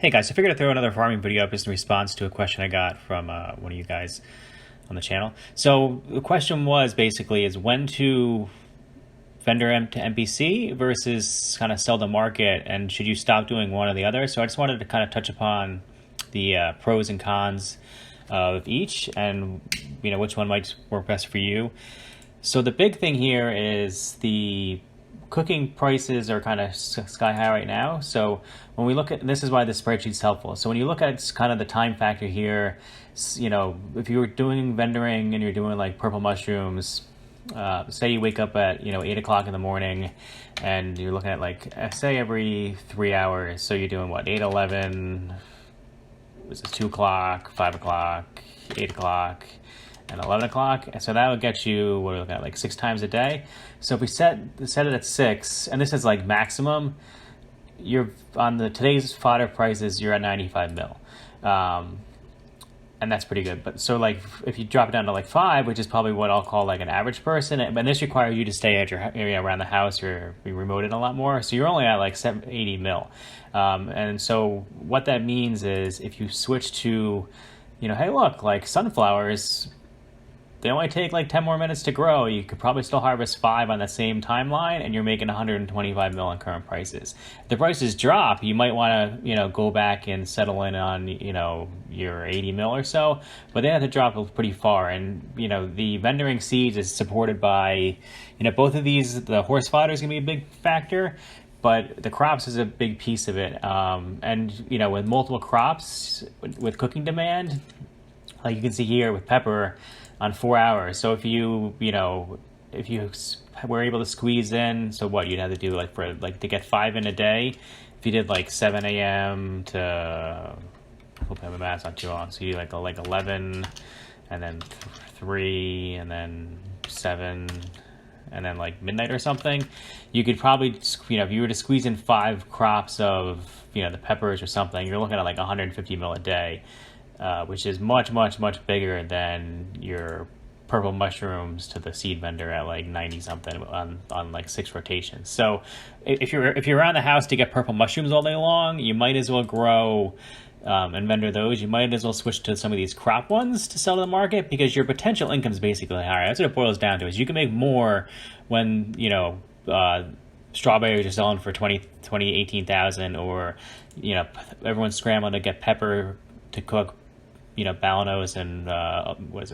Hey guys, I figured I'd throw another farming video up just in response to a question I got from one of you guys on the channel. So the question was basically is when to vendor to MPC versus kind of sell the market, and should you stop doing one or the other? So I just wanted to kind of touch upon the pros and cons of each, and which one might work best for you. So the big thing here is the cooking prices are kind of sky high right now. So when we look at, this is why this spreadsheet's helpful. So when you look at kind of the time factor here, if you were doing vendoring and you're doing like purple mushrooms, say you wake up at 8 o'clock in the morning and you're looking at like say every 3 hours, so you're doing what, 8, 11, was it 2 o'clock, 5 o'clock, 8 o'clock, and 11 o'clock. And so that would get you, what are we looking at, like 6 times a day. So if we set it at 6, and this is like maximum, you're on the today's fodder prices, you're at 95 mil. And that's pretty good. But so like if you drop it down to like 5, which is probably what I'll call like an average person, and this requires you to stay at your area around the house or be remoted a lot more. So you're only at like 80 mil. And so what that means is if you switch to, hey, look, like sunflowers, they only take like 10 more minutes to grow. You could probably still harvest 5 on the same timeline, and you're making 125 mil in current prices. If the prices drop, you might want to, go back and settle in on, your 80 mil or so, but they have to drop pretty far. And, the vendoring seeds is supported by, both of these. The horse fodder is going to be a big factor, but the crops is a big piece of it. And, with multiple crops, with cooking demand, like you can see here with pepper, on 4 hours. So if you were able to squeeze in, so what you'd have to do to get 5 in a day, if you did like 7 a.m. to, hope my math's not too long, so you like 11 and then 3 and then 7 and then like midnight or something, you could probably, if you were to squeeze in 5 crops of, the peppers or something, you're looking at like 150 mil a day. Which is much, much, much bigger than your purple mushrooms to the seed vendor at like 90 something on like 6 rotations. So if you're around the house to get purple mushrooms all day long, you might as well grow and vendor those. You might as well switch to some of these crop ones to sell to the market, because your potential income is basically higher. That's what it boils down to, is you can make more when strawberries are selling for 18,000, or everyone's scrambling to get pepper to cook Balanos and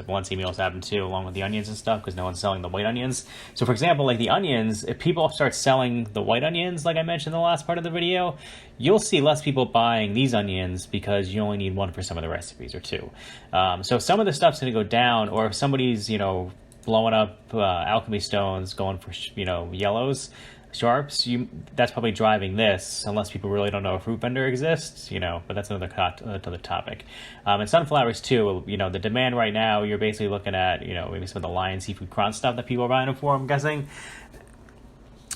Valencia meals happen too, along with the onions and stuff, because no one's selling the white onions. So for example, like the onions, if people start selling the white onions, like I mentioned in the last part of the video, you'll see less people buying these onions because you only need 1 for some of the recipes, or 2. So some of the stuff's going to go down, or if somebody's, blowing up alchemy stones, going for, yellows, sharps, that's probably driving this, unless people really don't know a fruit vendor exists, but that's another topic. And sunflowers too, the demand right now, you're basically looking at, maybe some of the Lion Seafood Kron stuff that people are buying them for, I'm guessing,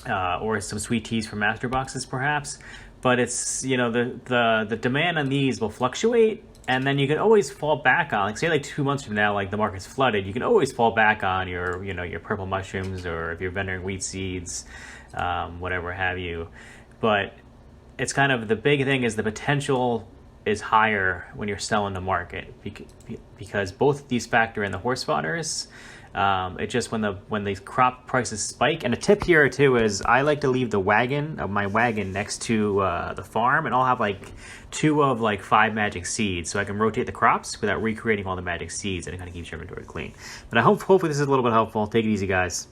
or some sweet teas from master boxes perhaps. But it's, the demand on these will fluctuate, and then you can always fall back on, like say like 2 months from now, like the market's flooded, you can always fall back on your, your purple mushrooms, or if you're vendoring wheat seeds, whatever have you. But it's kind of, the big thing is the potential is higher when you're selling the market, because both of these factor in the horse fodders. It just, when these crop prices spike. And a tip here too is I like to leave my wagon next to the farm, and I'll have like 2 of like 5 magic seeds, so I can rotate the crops without recreating all the magic seeds, and it kind of keeps your inventory clean. But hopefully this is a little bit helpful. Take it easy, guys.